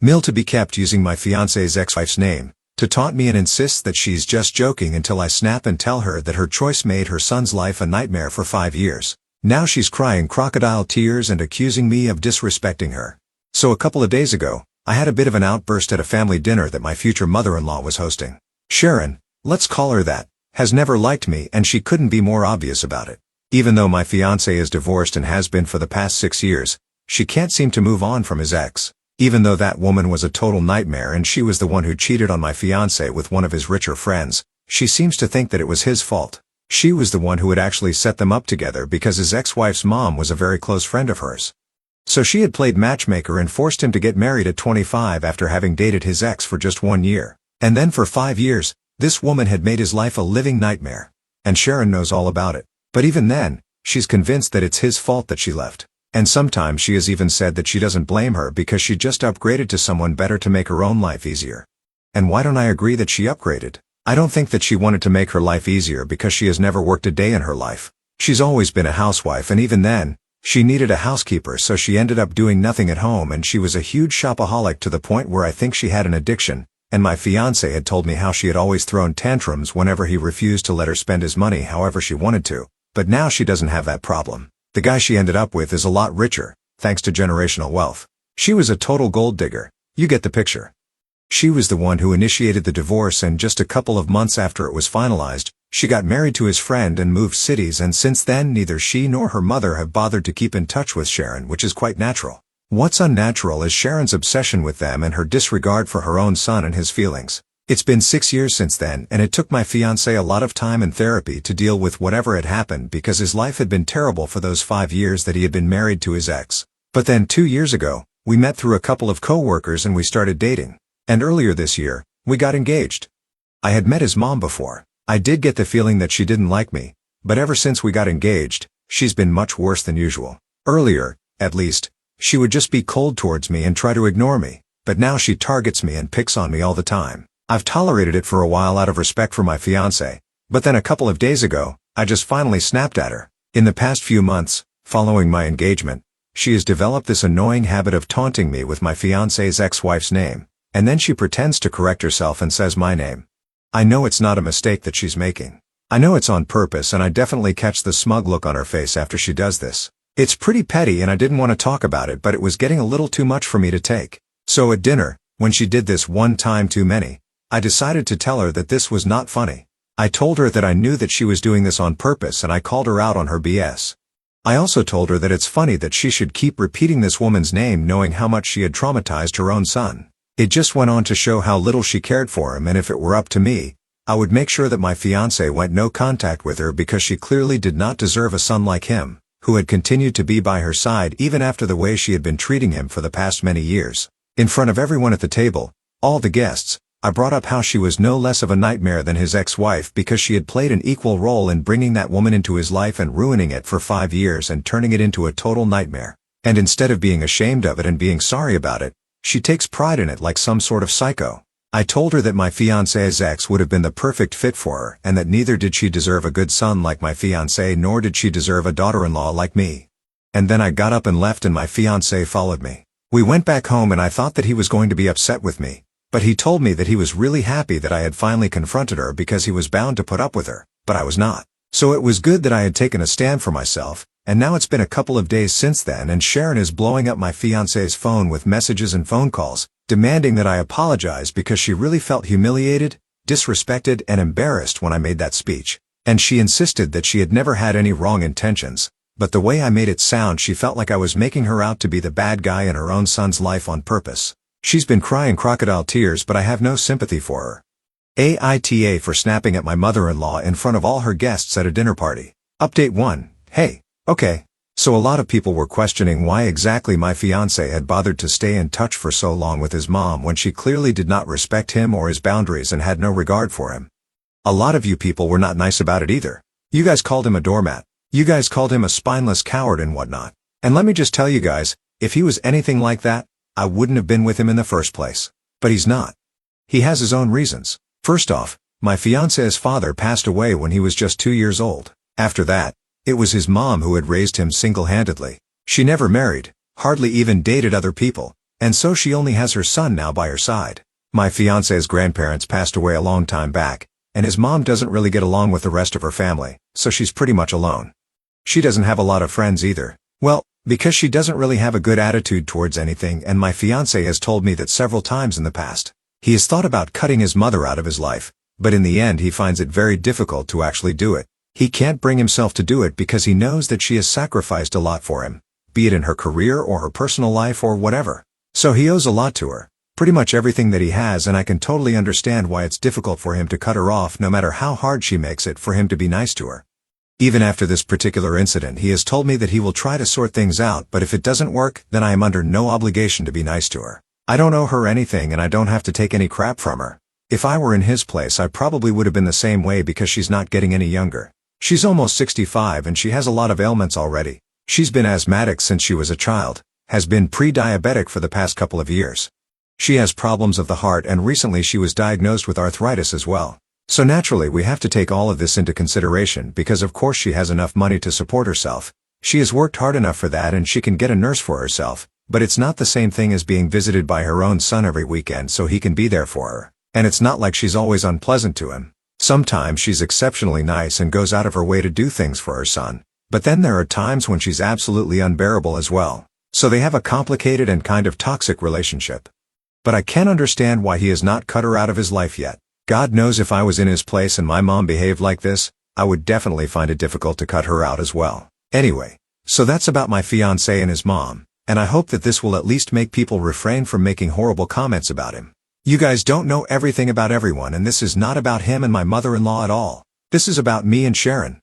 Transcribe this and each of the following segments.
Mill to be kept using my fiance's ex-wife's name, to taunt me and insists that she's just joking until I snap and tell her that her choice made her son's life a nightmare for 5 years. Now she's crying crocodile tears and accusing me of disrespecting her. So a couple of days ago, I had a bit of an outburst at a family dinner that my future mother-in-law was hosting. Sharon, let's call her that, has never liked me and she couldn't be more obvious about it. Even though my fiancé is divorced and has been for the past 6 years, she can't seem to move on from his ex. Even though that woman was a total nightmare and she was the one who cheated on my fiancé with one of his richer friends, she seems to think that it was his fault. She was the one who had actually set them up together because his ex-wife's mom was a very close friend of hers. So she had played matchmaker and forced him to get married at 25 after having dated his ex for just 1 year. And then for 5 years, this woman had made his life a living nightmare. And Sharon knows all about it. But even then, she's convinced that it's his fault that she left. And sometimes she has even said that she doesn't blame her because she just upgraded to someone better to make her own life easier. And why don't I agree that she upgraded? I don't think that she wanted to make her life easier because she has never worked a day in her life. She's always been a housewife and even then, she needed a housekeeper so she ended up doing nothing at home and she was a huge shopaholic to the point where I think she had an addiction, and my fiancé had told me how she had always thrown tantrums whenever he refused to let her spend his money however she wanted to, but now she doesn't have that problem. The guy she ended up with is a lot richer, thanks to generational wealth. She was a total gold digger. You get the picture. She was the one who initiated the divorce and just a couple of months after it was finalized, she got married to his friend and moved cities and since then neither she nor her mother have bothered to keep in touch with Sharon, which is quite natural. What's unnatural is Sharon's obsession with them and her disregard for her own son and his feelings. It's been 6 years since then and it took my fiancé a lot of time and therapy to deal with whatever had happened because his life had been terrible for those 5 years that he had been married to his ex. But then 2 years ago, we met through a couple of co-workers and we started dating. And earlier this year, we got engaged. I had met his mom before. I did get the feeling that she didn't like me, but ever since we got engaged, she's been much worse than usual. Earlier, at least, she would just be cold towards me and try to ignore me, but now she targets me and picks on me all the time. I've tolerated it for a while out of respect for my fiancé, but then a couple of days ago, I just finally snapped at her. In the past few months, following my engagement, she has developed this annoying habit of taunting me with my fiancé's ex-wife's name, and then she pretends to correct herself and says my name. I know it's not a mistake that she's making. I know it's on purpose and I definitely catch the smug look on her face after she does this. It's pretty petty and I didn't want to talk about it, but it was getting a little too much for me to take. So at dinner, when she did this one time too many, I decided to tell her that this was not funny. I told her that I knew that she was doing this on purpose and I called her out on her BS. I also told her that it's funny that she should keep repeating this woman's name knowing how much she had traumatized her own son. It just went on to show how little she cared for him, and if it were up to me, I would make sure that my fiancé went no contact with her because she clearly did not deserve a son like him, who had continued to be by her side even after the way she had been treating him for the past many years. In front of everyone at the table, all the guests, I brought up how she was no less of a nightmare than his ex-wife because she had played an equal role in bringing that woman into his life and ruining it for 5 years and turning it into a total nightmare. And instead of being ashamed of it and being sorry about it, she takes pride in it like some sort of psycho. I told her that my fiancé's ex would have been the perfect fit for her and that neither did she deserve a good son like my fiancé nor did she deserve a daughter-in-law like me. And then I got up and left and my fiancé followed me. We went back home and I thought that he was going to be upset with me. But he told me that he was really happy that I had finally confronted her because he was bound to put up with her, but I was not. So it was good that I had taken a stand for myself, and now it's been a couple of days since then and Sharon is blowing up my fiancé's phone with messages and phone calls, demanding that I apologize because she really felt humiliated, disrespected and embarrassed when I made that speech. And she insisted that she had never had any wrong intentions, but the way I made it sound she felt like I was making her out to be the bad guy in her own son's life on purpose. She's been crying crocodile tears but I have no sympathy for her. AITA for snapping at my mother-in-law in front of all her guests at a dinner party. Update 1. Hey. Okay. So a lot of people were questioning why exactly my fiancé had bothered to stay in touch for so long with his mom when she clearly did not respect him or his boundaries and had no regard for him. A lot of you people were not nice about it either. You guys called him a doormat. You guys called him a spineless coward and whatnot. And let me just tell you guys, if he was anything like that, I wouldn't have been with him in the first place. But he's not. He has his own reasons. First off, my fiancé's father passed away when he was just 2 years old. After that, it was his mom who had raised him single-handedly. She never married, hardly even dated other people, And so she only has her son now by her side. My fiance's grandparents passed away a long time back, and his mom doesn't really get along with the rest of her family, so she's pretty much alone. She doesn't have a lot of friends either. Well, because she doesn't really have a good attitude towards anything, and my fiance has told me that several times in the past. He has thought about cutting his mother out of his life, but in the end he finds it very difficult to actually do it. He can't bring himself to do it because he knows that she has sacrificed a lot for him, be it in her career or her personal life or whatever. So he owes a lot to her. Pretty much everything that he has, and I can totally understand why it's difficult for him to cut her off no matter how hard she makes it for him to be nice to her. Even after this particular incident, he has told me that he will try to sort things out, but if it doesn't work, then I am under no obligation to be nice to her. I don't owe her anything and I don't have to take any crap from her. If I were in his place, I probably would have been the same way because she's not getting any younger. She's almost 65 and she has a lot of ailments already. She's been asthmatic since she was a child, has been pre-diabetic for the past couple of years. She has problems of the heart and recently she was diagnosed with arthritis as well. So naturally we have to take all of this into consideration because of course she has enough money to support herself. She has worked hard enough for that and she can get a nurse for herself, but it's not the same thing as being visited by her own son every weekend so he can be there for her. And it's not like she's always unpleasant to him. Sometimes she's exceptionally nice and goes out of her way to do things for her son, but then there are times when she's absolutely unbearable as well. So they have a complicated and kind of toxic relationship. But I can't understand why he has not cut her out of his life yet. God knows if I was in his place and my mom behaved like this, I would definitely find it difficult to cut her out as well. Anyway, so that's about my fiancé and his mom, and I hope that this will at least make people refrain from making horrible comments about him. You guys don't know everything about everyone, and this is not about him and my mother-in-law at all. This is about me and Sharon.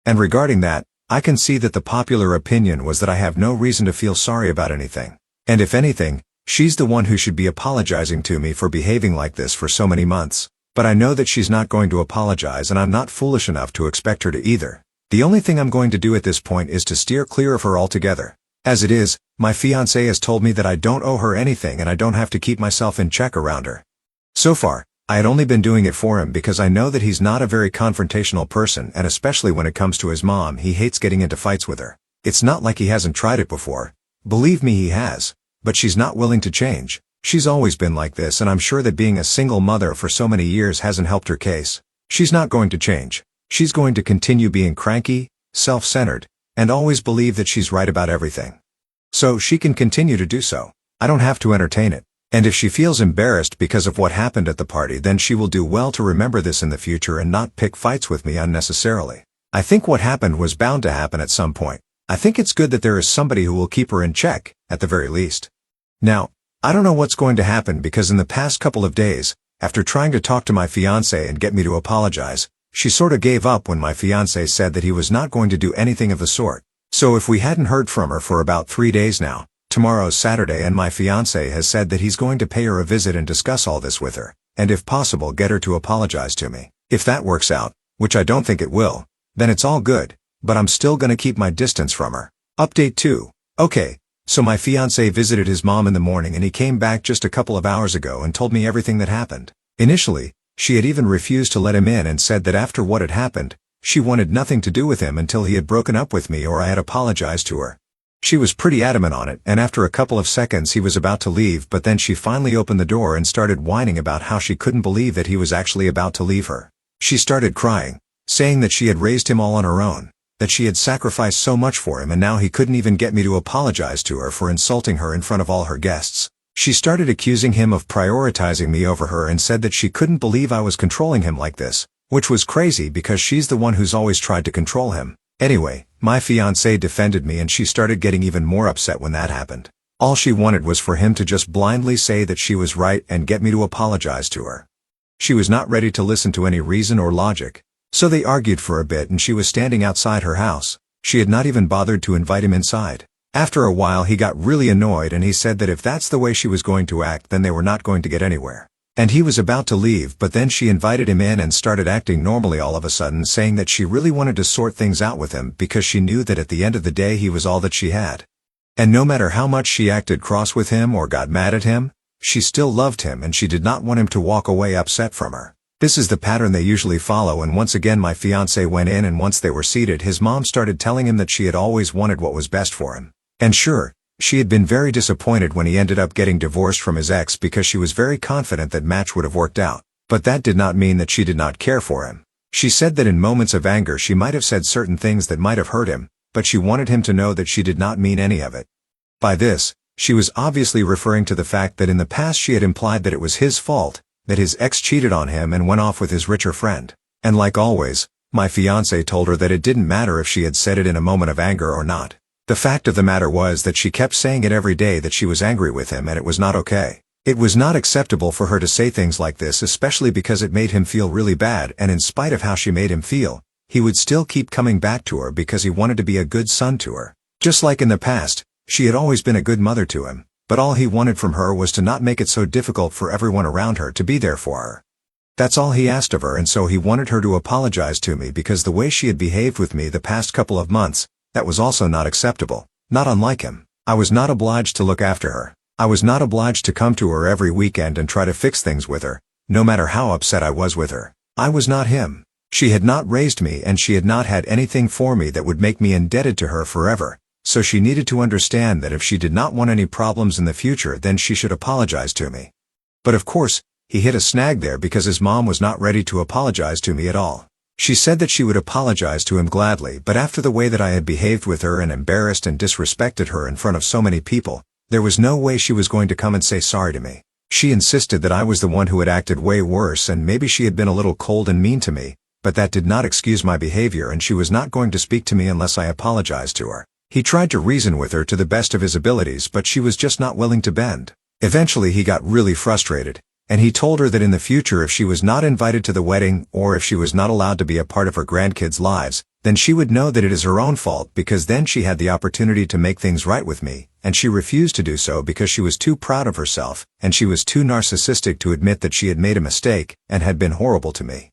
And regarding that, I can see that the popular opinion was that I have no reason to feel sorry about anything. And if anything, she's the one who should be apologizing to me for behaving like this for so many months. But I know that she's not going to apologize and I'm not foolish enough to expect her to either. The only thing I'm going to do at this point is to steer clear of her altogether. As it is, my fiancé has told me that I don't owe her anything and I don't have to keep myself in check around her. So far, I had only been doing it for him because I know that he's not a very confrontational person, and especially when it comes to his mom, he hates getting into fights with her. It's not like he hasn't tried it before. Believe me, he has. But she's not willing to change. She's always been like this, and I'm sure that being a single mother for so many years hasn't helped her case. She's not going to change. She's going to continue being cranky, self-centered, and always believe that she's right about everything. So she can continue to do so. I don't have to entertain it. And if she feels embarrassed because of what happened at the party, then she will do well to remember this in the future and not pick fights with me unnecessarily. I think what happened was bound to happen at some point. I think it's good that there is somebody who will keep her in check, at the very least. Now, I don't know what's going to happen because in the past couple of days, after trying to talk to my fiancé and get me to apologize, she sort of gave up when my fiancé said that he was not going to do anything of the sort. So if we hadn't heard from her for about 3 days now, tomorrow's Saturday and my fiancé has said that he's going to pay her a visit and discuss all this with her, and if possible get her to apologize to me. If that works out, which I don't think it will, then it's all good, but I'm still gonna keep my distance from her. Update 2. Okay. So my fiancé visited his mom in the morning and he came back just a couple of hours ago and told me everything that happened. Initially, she had even refused to let him in and said that after what had happened, she wanted nothing to do with him until he had broken up with me or I had apologized to her. She was pretty adamant on it, and after a couple of seconds he was about to leave, but then she finally opened the door and started whining about how she couldn't believe that he was actually about to leave her. She started crying, saying that she had raised him all on her own, that she had sacrificed so much for him and now he couldn't even get me to apologize to her for insulting her in front of all her guests. She started accusing him of prioritizing me over her and said that she couldn't believe I was controlling him like this, which was crazy because she's the one who's always tried to control him. Anyway, my fiancé defended me and she started getting even more upset when that happened. All she wanted was for him to just blindly say that she was right and get me to apologize to her. She was not ready to listen to any reason or logic. So they argued for a bit and she was standing outside her house. She had not even bothered to invite him inside. After a while he got really annoyed and he said that if that's the way she was going to act then they were not going to get anywhere. And he was about to leave, but then she invited him in and started acting normally all of a sudden, saying that she really wanted to sort things out with him because she knew that at the end of the day he was all that she had. And no matter how much she acted cross with him or got mad at him, she still loved him and she did not want him to walk away upset from her. This is the pattern they usually follow, and once again my fiancé went in and once they were seated his mom started telling him that she had always wanted what was best for him. And sure, She had been very disappointed when he ended up getting divorced from his ex because she was very confident that Match would have worked out. But that did not mean that she did not care for him. She said that in moments of anger she might have said certain things that might have hurt him, but she wanted him to know that she did not mean any of it. By this, she was obviously referring to the fact that in the past she had implied that it was his fault, that his ex cheated on him and went off with his richer friend. And like always, my fiancé told her that it didn't matter if she had said it in a moment of anger or not. The fact of the matter was that she kept saying it every day that she was angry with him and it was not okay. It was not acceptable for her to say things like this, especially because it made him feel really bad, and in spite of how she made him feel, he would still keep coming back to her because he wanted to be a good son to her. Just like in the past, she had always been a good mother to him, but all he wanted from her was to not make it so difficult for everyone around her to be there for her. That's all he asked of her, and so he wanted her to apologize to me because the way she had behaved with me the past couple of months, that was also not acceptable. Not unlike him. I was not obliged to look after her. I was not obliged to come to her every weekend and try to fix things with her, no matter how upset I was with her. I was not him. She had not raised me and she had not had anything for me that would make me indebted to her forever. So she needed to understand that if she did not want any problems in the future, then she should apologize to me. But of course, he hit a snag there because his mom was not ready to apologize to me at all. She said that she would apologize to him gladly, but after the way that I had behaved with her and embarrassed and disrespected her in front of so many people, there was no way she was going to come and say sorry to me. She insisted that I was the one who had acted way worse and maybe she had been a little cold and mean to me, but that did not excuse my behavior and she was not going to speak to me unless I apologized to her. He tried to reason with her to the best of his abilities, but she was just not willing to bend. Eventually he got really frustrated, and he told her that in the future if she was not invited to the wedding or if she was not allowed to be a part of her grandkids' lives, then she would know that it is her own fault because then she had the opportunity to make things right with me, and she refused to do so because she was too proud of herself, and she was too narcissistic to admit that she had made a mistake and had been horrible to me.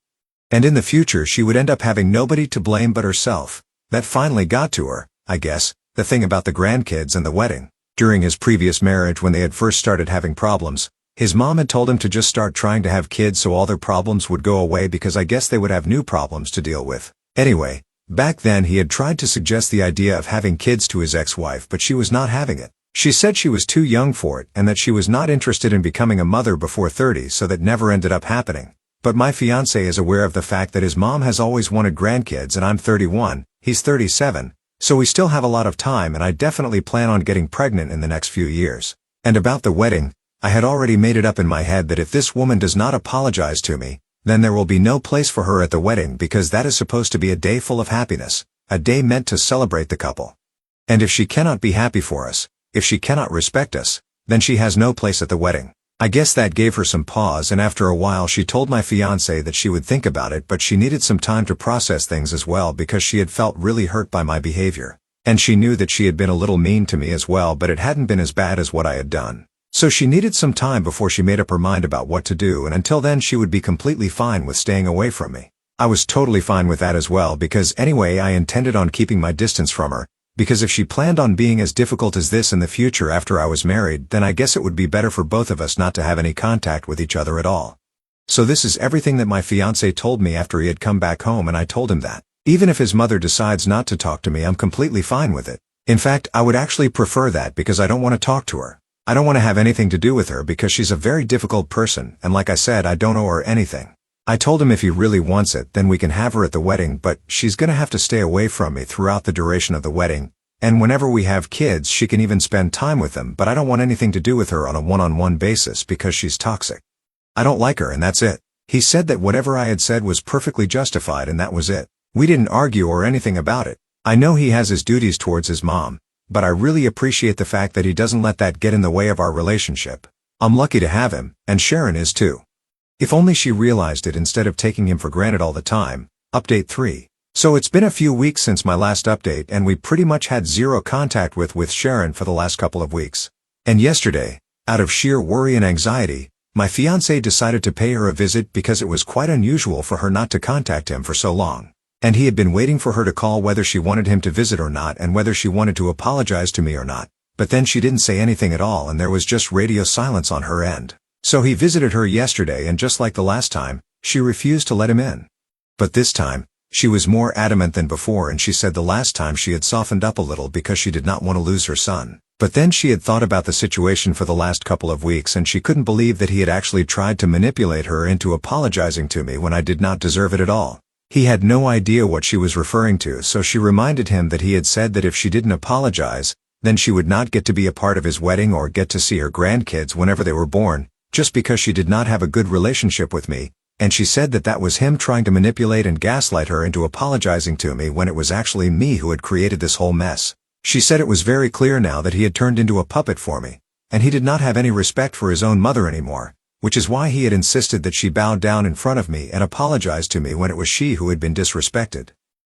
And in the future she would end up having nobody to blame but herself. That finally got to her, I guess, the thing about the grandkids and the wedding. During his previous marriage when they had first started having problems, his mom had told him to just start trying to have kids so all their problems would go away because I guess they would have new problems to deal with. Anyway, back then he had tried to suggest the idea of having kids to his ex-wife, but she was not having it. She said she was too young for it and that she was not interested in becoming a mother before 30, so that never ended up happening. But my fiancé is aware of the fact that his mom has always wanted grandkids and I'm 31, he's 37, so we still have a lot of time and I definitely plan on getting pregnant in the next few years. And about the wedding, I had already made it up in my head that if this woman does not apologize to me, then there will be no place for her at the wedding because that is supposed to be a day full of happiness, a day meant to celebrate the couple. And if she cannot be happy for us, if she cannot respect us, then she has no place at the wedding. I guess that gave her some pause, and after a while she told my fiancé that she would think about it, but she needed some time to process things as well because she had felt really hurt by my behavior. And she knew that she had been a little mean to me as well, but it hadn't been as bad as what I had done. So she needed some time before she made up her mind about what to do, and until then she would be completely fine with staying away from me. I was totally fine with that as well because anyway I intended on keeping my distance from her, because if she planned on being as difficult as this in the future after I was married, then I guess it would be better for both of us not to have any contact with each other at all. So this is everything that my fiancé told me after he had come back home, and I told him that even if his mother decides not to talk to me, I'm completely fine with it. In fact, I would actually prefer that because I don't want to talk to her. I don't want to have anything to do with her because she's a very difficult person, and like I said, I don't owe her anything. I told him if he really wants it, then we can have her at the wedding, but she's gonna have to stay away from me throughout the duration of the wedding, and whenever we have kids she can even spend time with them, but I don't want anything to do with her on a one-on-one basis because she's toxic. I don't like her and that's it. He said that whatever I had said was perfectly justified and that was it. We didn't argue or anything about it. I know he has his duties towards his mom, but I really appreciate the fact that he doesn't let that get in the way of our relationship. I'm lucky to have him, and Sharon is too. If only she realized it instead of taking him for granted all the time. Update 3. So it's been a few weeks since my last update and we pretty much had zero contact with Sharon for the last couple of weeks. And yesterday, out of sheer worry and anxiety, my fiancé decided to pay her a visit because it was quite unusual for her not to contact him for so long. And he had been waiting for her to call whether she wanted him to visit or not and whether she wanted to apologize to me or not. But then she didn't say anything at all and there was just radio silence on her end. So he visited her yesterday and just like the last time, she refused to let him in. But this time, She was more adamant than before, and she said the last time she had softened up a little because she did not want to lose her son. But then she had thought about the situation for the last couple of weeks, and she couldn't believe that he had actually tried to manipulate her into apologizing to me when I did not deserve it at all. He had no idea what she was referring to, so she reminded him that he had said that if she didn't apologize, then she would not get to be a part of his wedding or get to see her grandkids whenever they were born, just because she did not have a good relationship with me, and she said that that was him trying to manipulate and gaslight her into apologizing to me when it was actually me who had created this whole mess. She said it was very clear now that he had turned into a puppet for me, and he did not have any respect for his own mother anymore, which is why he had insisted that she bow down in front of me and apologize to me when it was she who had been disrespected.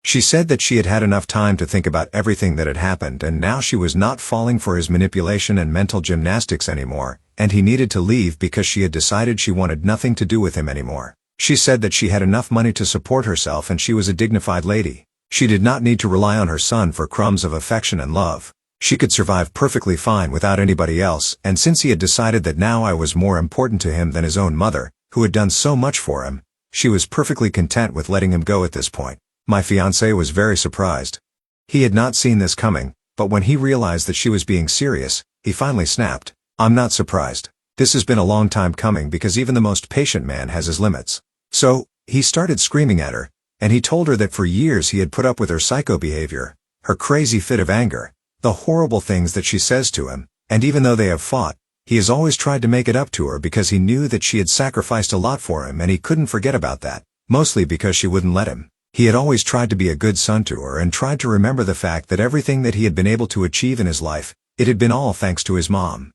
She said that she had had enough time to think about everything that had happened, and now she was not falling for his manipulation and mental gymnastics anymore, and he needed to leave because she had decided she wanted nothing to do with him anymore. She said that she had enough money to support herself and she was a dignified lady. She did not need to rely on her son for crumbs of affection and love. She could survive perfectly fine without anybody else, and since he had decided that now I was more important to him than his own mother, who had done so much for him, she was perfectly content with letting him go at this point. My fiancé was very surprised. He had not seen this coming, but when he realized that she was being serious, he finally snapped. "I'm not surprised. This has been a long time coming because even the most patient man has his limits." So, he started screaming at her, and he told her that for years he had put up with her psycho behavior, her crazy fit of anger, the horrible things that she says to him, and even though they have fought, he has always tried to make it up to her because he knew that she had sacrificed a lot for him and he couldn't forget about that, mostly because she wouldn't let him. He had always tried to be a good son to her and tried to remember the fact that everything that he had been able to achieve in his life, it had been all thanks to his mom.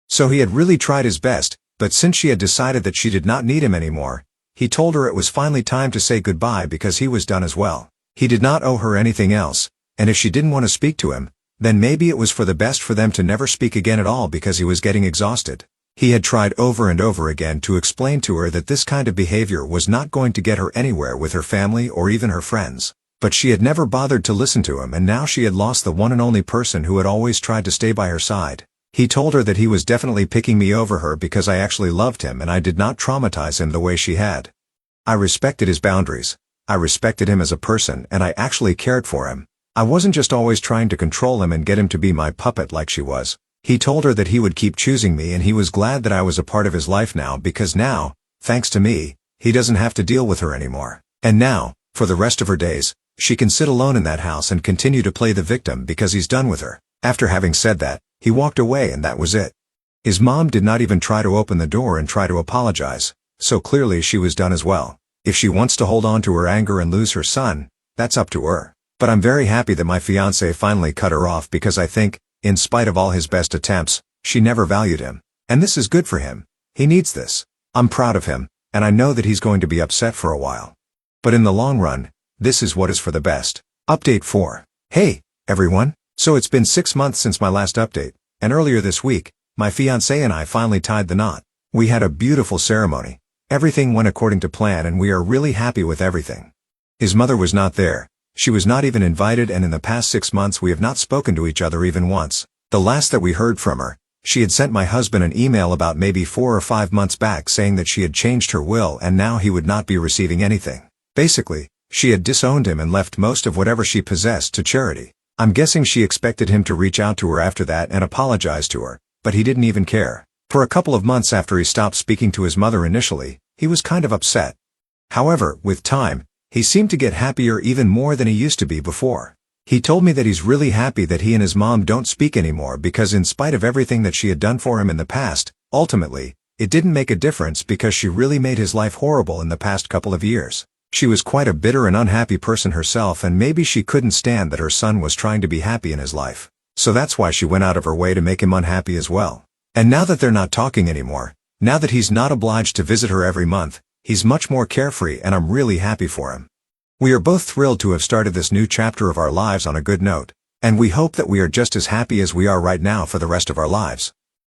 So he had really tried his best, but since she had decided that she did not need him anymore, he told her it was finally time to say goodbye because he was done as well. He did not owe her anything else, and if she didn't want to speak to him, then maybe it was for the best for them to never speak again at all because he was getting exhausted. He had tried over and over again to explain to her that this kind of behavior was not going to get her anywhere with her family or even her friends. But she had never bothered to listen to him, and now she had lost the one and only person who had always tried to stay by her side. He told her that he was definitely picking me over her because I actually loved him and I did not traumatize him the way she had. I respected his boundaries. I respected him as a person and I actually cared for him. I wasn't just always trying to control him and get him to be my puppet like she was. He told her that he would keep choosing me and he was glad that I was a part of his life now because now, thanks to me, he doesn't have to deal with her anymore. And now, for the rest of her days, she can sit alone in that house and continue to play the victim because he's done with her. After having said that, he walked away and that was it. His mom did not even try to open the door and try to apologize, so clearly she was done as well. If she wants to hold on to her anger and lose her son, that's up to her. But I'm very happy that my fiancé finally cut her off because I think, in spite of all his best attempts, she never valued him. And this is good for him. He needs this. I'm proud of him, and I know that he's going to be upset for a while. But in the long run, this is what is for the best. Update 4. Hey, everyone. So it's been 6 months since my last update, and earlier this week, my fiancé and I finally tied the knot. We had a beautiful ceremony. Everything went according to plan and we are really happy with everything. His mother was not there. She was not even invited, and in the past 6 months we have not spoken to each other even once. The last that we heard from her, she had sent my husband an email about maybe 4 or 5 months back saying that she had changed her will and now he would not be receiving anything. Basically, she had disowned him and left most of whatever she possessed to charity. I'm guessing she expected him to reach out to her after that and apologize to her, but he didn't even care. For a couple of months after he stopped speaking to his mother initially, he was kind of upset. However, with time, he seemed to get happier even more than he used to be before. He told me that he's really happy that he and his mom don't speak anymore because in spite of everything that she had done for him in the past, ultimately, it didn't make a difference because she really made his life horrible in the past couple of years. She was quite a bitter and unhappy person herself, and maybe she couldn't stand that her son was trying to be happy in his life. So that's why she went out of her way to make him unhappy as well. And now that they're not talking anymore, now that he's not obliged to visit her every month, he's much more carefree and I'm really happy for him. We are both thrilled to have started this new chapter of our lives on a good note, and we hope that we are just as happy as we are right now for the rest of our lives.